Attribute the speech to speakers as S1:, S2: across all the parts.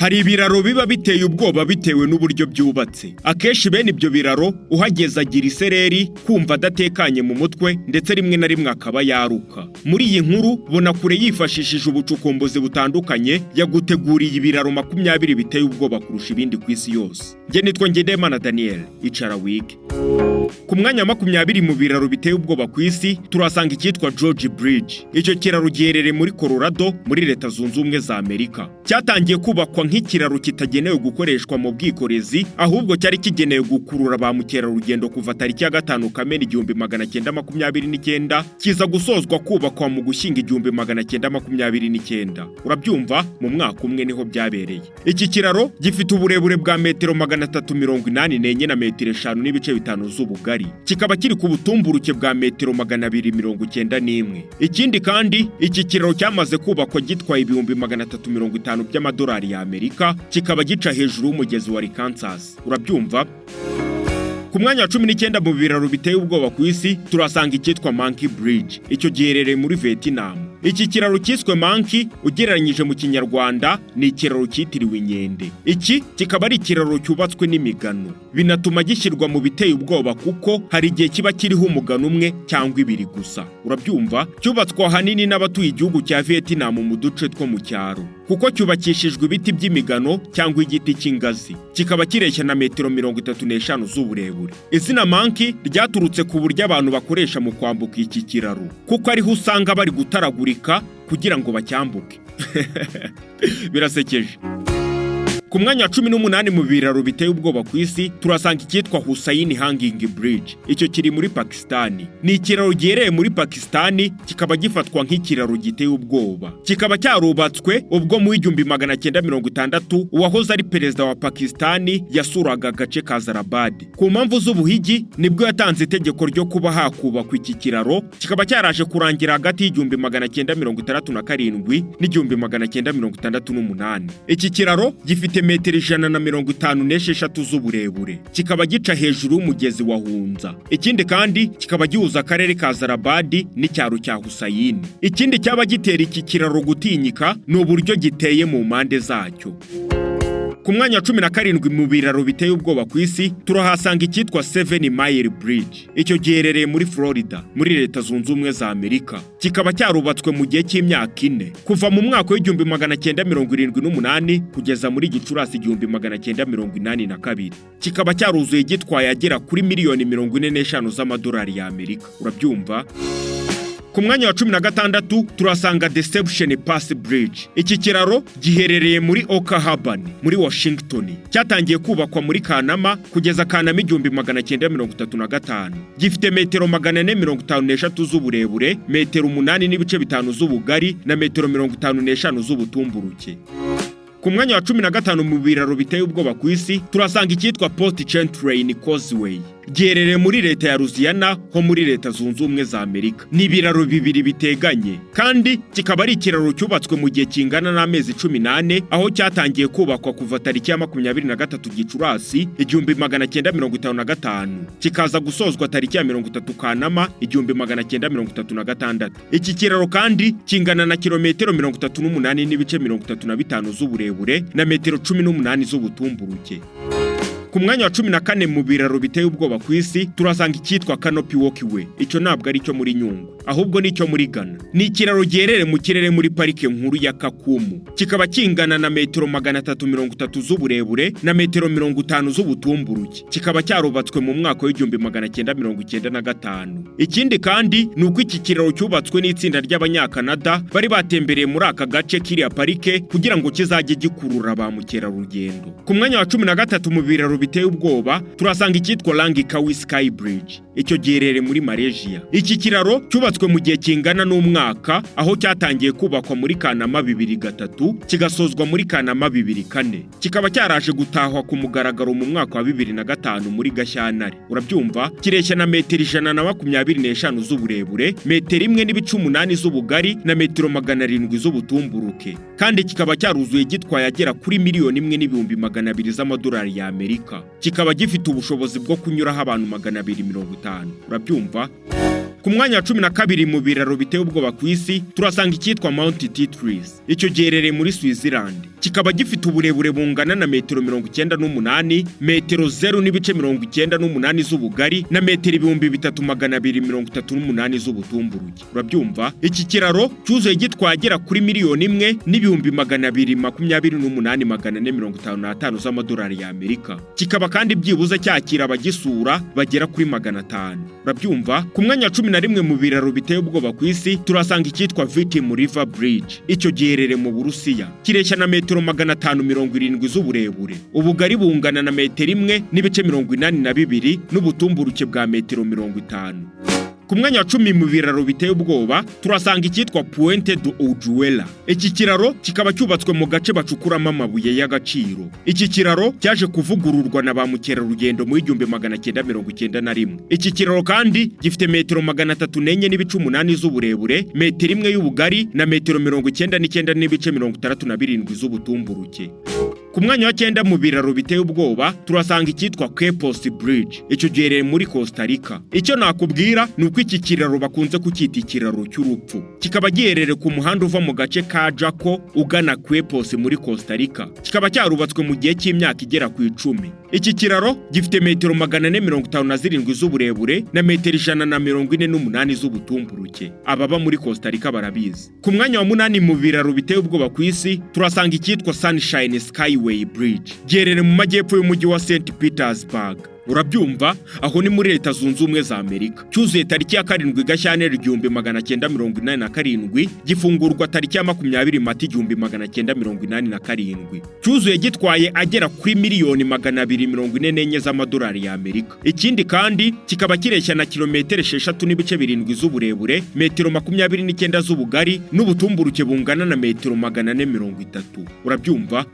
S1: Hari ibiraro biba biteye ubwoba bitewe n'uburyo byubatse. Akenshi bene ibyo biraro uhageze agira isereri, kumva adatekanye mu mutwe ndetse rimwe na rimwe akaba yaruka. Muri iyi nkuru bona kure yifashishije ubucukumbuzi butandukanye yaguteguriye ibiraro 20 biteye ubwoba kurusha ibindi ku isi yose. Nge nitwa Ngendemana Daniel, icara wige. Ku mwanya 20 mu biraro biteye ubwoba ku isi turasanga icyitwa George Bridge. Icyo kiraro giherereye muri Colorado muri Leta Zunze Ubumwe za Amerika. Cyatangiye kubakwa nk'ikiraro kitagenewe gukoreshwa mu bwikorezi, ahubwo cyari kigenewe gukurura ba mukerarugendo kuva tariki ya 5 Kamena 1929 kiza gusozwa kubakwa mu Gushyingo 1929. Urabyumva, mu mwaka umwe niho byabereye. Iki kiraro gifite uburebure bwa metero 384 na metero 5.5 z'ubugari. Kikaba kiri ku butumburuke bwa metero 291. Ikindi kandi iki kiraro cyamaze kubakwa gitwaye $350 by'amadolari ya Amerika, kikaba gica hejuru y'umugezi wa Kansas. Urabyumva? Ku mwanya wa 19 mu biraro biteye ubwoba ku isi turasanga icyitwa Monkey Bridge. Icyo giherereye muri Vietnam. Iki kiraro cyiswe Monkey ugereranyije mu Kinyarwanda ni ikiraro cyitiriwe inkende. Iki kikaba ari ikiraro cyubatswe n'imigano. Binatuma gishyirwa mu biteye ubwoba kuko hari igihe kiba kiriho umugano umwe cyangwa ibiri gusa. Urabyumva? Cyubatswe ahanini n'abatuye igihugu cya Vietnam mu duce two mu cyaro. Kuko cyubakishijwe ibiti by'imigano cyangwa igiti cy'ingazi. Kikaba kireshya na metero 35 z'uburebure. Izina Monkey ryaturutse ku buryo abantu bakoresha mu kwambuka iki kiraro. Kuko ariho usanga bari gutaragurika kugira ngo bacyambuke. Birasekeje. Ku mwanya wa 18 mu biraro biteye ubwoba ku isi turasanga icyitwa Hussein Hanging Bridge. Icyo kiri muri Pakistani. Ni ikiraro giherereye muri Pakistani, kikaba gifatwa nk'ikiraro giteye ubwoba. Kikaba cyarubatswe ubwo mu 1960 uwahoze ari perezida wa Pakistani yasuraga agace ka Zarabad. Ku mpamvu z'ubuhigi nibwo yatanze itegeko ryo kuba hakubakwa iki kiraro. Kikaba cyaraje kurangira hagati y'1967 n'1968. Iki kiraro gifite metero 156 z'uburebure. Kikaba gica hejuru y'umugezi wa Hunza. Ikindi kandi kikaba gihuza akarere ka Zarabad n'icyaro cya Hussein. Ikindi cyaba gitera iki kiraro gutinyika ni uburyo giteye mu mpande zacyo. Ku mwanya wa 17 mu biraro biteye ubwoba ku isi turahasanga icyitwa 7 Mile Bridge. Icyo giherereye muri Florida muri Leta Zunze Ubumwe za Amerika. Kikaba cyarubatswe mu gihe cy'imyaka 4 kuva mu mwaka w'1978 kugeza muri Gicurasi 1982. Kikaba cyaruzuye gitwaye agera kuri miliyoni 45 z'amadolari ya Amerika. Urabyumva? Ku mwanya wa 16 turasanga Deception Pass Bridge. Iki kiraro giherereye muri Oklahoma muri Washington. Cyatangiye kubakwa muri Kanama kugeza Kanama 1935. Gifite metero 453 z'uburebure, metero 8.5 z'ubugari na metero 55 z'ubutumburuke. Ku mwanya wa 15 mu biraro biteye ubwoba ku isi turasanga icyitwa Post Chain Train Causeway. Giherereye muri Leta ya Louisiana ho muri Leta Zunze Ubumwe za Amerika. Ni ibiraro bibiri biteganye kandi kikaba ari ikiraro cyubatswe mu gihe kingana n'amezi 18 aho cyatangiye kubakwa kuva tariki ya 23 Gicurasi 1955 kikaza gusozwa tariki ya 30 Kanama 1936. Iki kiraro kandi kingana na kilometero 38.35 z'uburebure na metero 18 z'ubutumburuke. Ku mwanya wa 14 mu biraro biteye ubwoba ku isi turasanga icyitwa Canopy Walkway. Icyo ntabwo ari cyo muri Nyungwe, ahubwo ni cyo muri Ghana. Ni ikiraro giherereye mu kirere muri parike nkuru ya Kakumu. Kikaba kingana na metero 330 z'uburebure na metero 50 z'ubutumburuke. Kikaba cyarubatswe mu mwaka w'1995. Ikindi kandi ni uko iki kiraro cyubatswe n'itsinda ry'Abanyakanada bari batembereye muri aka gace kiriya parike kugira ngo kizajye gikurura ba mukerarugendo. Ku mwanya wa 13 mu biraro biteye ubwoba turasanga icyitwa Langkawi Sky Bridge. Icyo giherereye muri Malaysia. Iki kiraro cyubatswe mu gihe kingana n'umwaka aho cyatangiye kubakwa muri Kanama 2003 kigasozwa muri Kanama 2004. Kikaba cyaraje gutahwa ku mugaragaro mu mwaka wa 2005 muri Gashyantare. Urabyumva? Kireshya na metero 125 z'uburebure, metero 1.8 z'ubugari na metero 700 z'ubutumburuke. Kandi kikaba cyaruzuye gitwaye agera kuri miliyoni 1.200 z'amadolari ya Amerika. Kikaba gifite ubushobozi bwo kunyuraho abantu 250. Urabyumva? Ku mwanya wa 12 mu biraro biteye ubwoba ku isi turasanga icyitwa Mount Titlis. Icyo giherereye muri Switzerland. Kikaba gifite uburebure bungana na metero 98, metero 0.98 z'ubugari na metero 3238 z'ubutumburuke. Urabyumva? Iki kiraro cyuzuye gitwagera kuri miliyoni 1,228,455 z'amadolari y'Amerika. Kikaba kandi byibuze cyakira abagisura bagera kuri 500. Urabyumva? Ku mwanya wa 11 mu biraro biteye ubwoba ku isi turasanga icyitwa Muri Bridge. Icyo giherereye mu Burusiya. Kireshya na metero 570 z'uburebure. Ubugari bungana na metero 1.82 n'ubutumburuke bwa metero 50. Ku mwanya wa 10 mu biraro biteye ubwoba turasanga icyitwa Pointe d'Ujuela. Iki kiraro kikaba cyubatswe mu gace bacukuramo amabuye y'agaciro. Iki kiraro cyaje kuvugururwa na ba mukerarugendo mu 1991. Iki kiraro kandi gifite metero 304.8 z'uburebure, metero 1 y'ubugari na metero 99.67 z'ubutumburuke. Ku mwanya wa 9 mu biraro biteye ubwoba turasanga icyitwa Quepos Bridge. Icyo giherereye muri Costa Rica. Icyo nakubwira ni uko iki kiraro bakunze kucyita ikiraro cy'urupfu. Kikaba giherereye ku muhanda uva mu gace ka Jaco ugana Quepos muri Costa Rica. Kikaba cyarubatswe mu gihe cy'imyaka igera ku 10. Iki kiraro gifite metero 457 z'uburebure na metero 148 z'ubutumburuke. Ababa muri Costa Rica barabizi. Ku mwanya wa 8 mu biraro biteye ubwoba ku isi turasanga icyitwa Sunshine Skyway Bridge. Giherereye mu majyepfo y'umujyi wa St. Petersburg. Urabyumva? Aho ni muri Leta Zunze Ubumwe za Amerika. Cyuzuye tariki ya 7 Gashyantare 1987, gifungurwa tariki ya 20 Mata 1987. Cyuzuye gitwaye agera kuri miliyoni 244 z'amadolari y'Amerika. Ikindi kandi kikaba kireshya na kilometero 6.7 z'uburebure, metero 29 z'ubugari n'ubutumburuke bungana na metero 430. Urabyumva?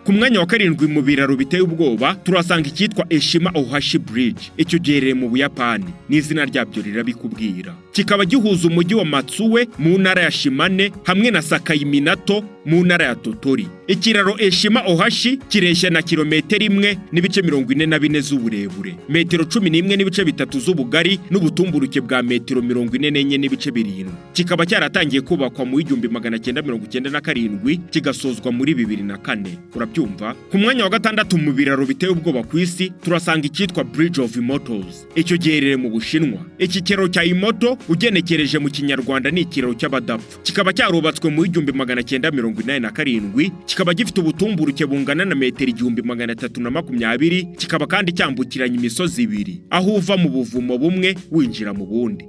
S1: Ku mwanya wa 7 mu biraro biteye ubwoba turasanga icyitwa Eshima Ohashi Bridge. Icyo giherereye mu Buyapani. N'izina ryabyo rirabikubwira. Kikaba gihuza umujyi wa Matsue mu ntara ya Shimane hamwe na Sakai Minato mu ntara ya Totori. Ikiraro Eshima Ohashi kireshya na kilometero 1.44 z'uburebure, metero 11.3 z'ubugari n'ubutumburuke bwa metero 44.7. Kikaba cyaratangiye kubakwa mu 1997 kigasozwa muri 2004. Urabyumva? Ku mwanya wa 6 mu biraro biteye ubwoba ku isi turasanga icyitwa Bridge of Immortals. Icyo giherereye mu Bushinwa. Iki kiraro cya Imoto ugenekereje mu Kinyarwanda ni ikiraro cy'abadapfa. Kikaba cyarubatswe mu 1987. Kikaba gifite ubutumburuke bungana na metero 1320. Kikaba kandi cyambukiranya imisozi ibiri, aho uva mu buvumo bumwe winjira mu bundi.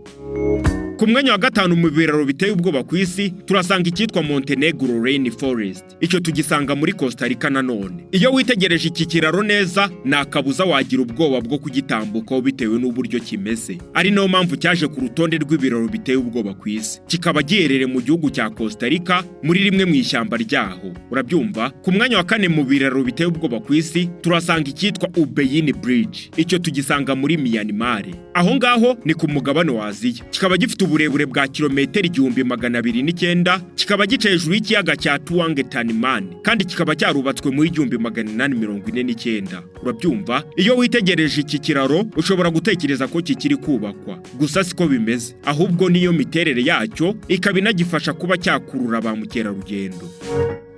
S1: Ku mwanya wa 5 mu biraro biteye ubwoba ku isi turasanga icyitwa Montenegro Rainforest. Icyo tugisanga muri Costa Rica nanone. Iyo witegereje iki kiraro neza nakabuza wagira ubwoba bwo kugitambukaho bitewe n'uburyo kimeze. Ari nayo mpamvu cyaje ku rutonde rw'ibiraro biteye ubwoba ku isi. Kikaba giherereye mu gihugu cya Costa Rica muri rimwe mu ishyamba ryaho. Urabyumva? Ku mwanya wa 4 mu biraro biteye ubwoba ku isi turasanga icyitwa Ubeyini Bridge. Icyo tugisanga muri Myanmar. Aho ngaho ni ku mugabane wa Aziya. Kikaba gifite uburebure bwa kilometero 1209. Kikaba gica hejuru y'ikiyaga cya Tuangetanimani kandi kikaba cyarubatswe mu 1849. Urabyumva? Iyo witegereje iki kiraro ushobora gutekereza ko kikiri kubakwa. Gusa siko bimeze. Ahubwo niyo miterere yacyo ikaba inagifasha kuba cyakurura ba mukerarugendo.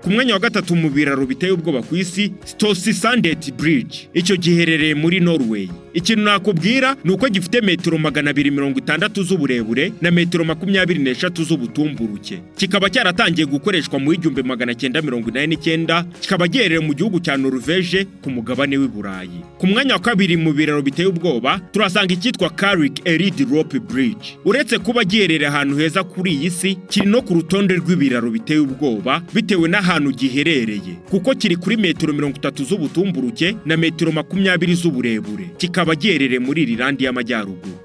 S1: Ku mwanya wa 3 mu biraro biteye ubwoba ku isi Storssundet Bridge. Icyo giherereye muri Norway. Ikintu nakubwira ni uko gifite metero 260 z'uburebure na metero 23 z'ubutumburuke. Kikaba cyaratangiye gukoreshwa mu 1989. Kikaba giherereye mu gihugu cya Norvege ku mugabane w'i Burayi. Ku mwanya wa 2 mu biraro biteye ubwoba turasanga icyitwa Karik Elide Rope Bridge. Uretse kuba giherereye ahantu heza kuri iyi si, kiri no ku rutonde rw'ibiraro biteye ubwoba bitewe n'ahantu giherereye, kuko kiri kuri metero 30 z'ubutumburuke na metero 20 z'uburebure. Kikaba giherereye muri Irlande y'Amajyaruguru.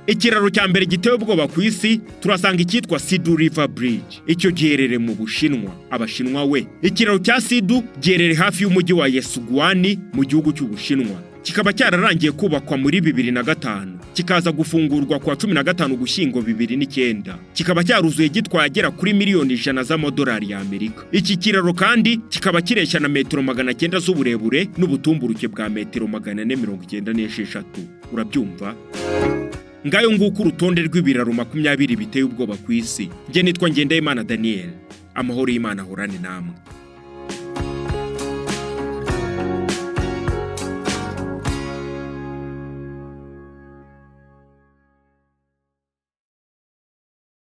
S1: Ikiraro cya mbere giteye ubwoba ku isi turasanga icyitwa Sidu River Bridge. Icyo giherereye mu Bushinwa. Abashinwa we. Ikiraro cya Sidu giherereye hafi y'umujyi wa Yesuguani mu gihugu cy'Ubushinwa. Kikaba cyararangiye kubakwa muri 2005. Kikaza gufungurwa kwa 15 Ugushyingo 2009. Kikaba cyaruzuye gitwaye agera kuri miliyoni 100 z'amadolari y'Amerika. Iki kiraro kandi kikaba kireshya na metero 900 z'uburebure n'ubutumburuke bwa metero 496. Urabyumva? ngayo nguko urutonde rw'ibiraro 20 biteye ubwoba ku isi. Nge nitwa Ngendahimana Daniel. Amahoro y'Imana ahorane namwe.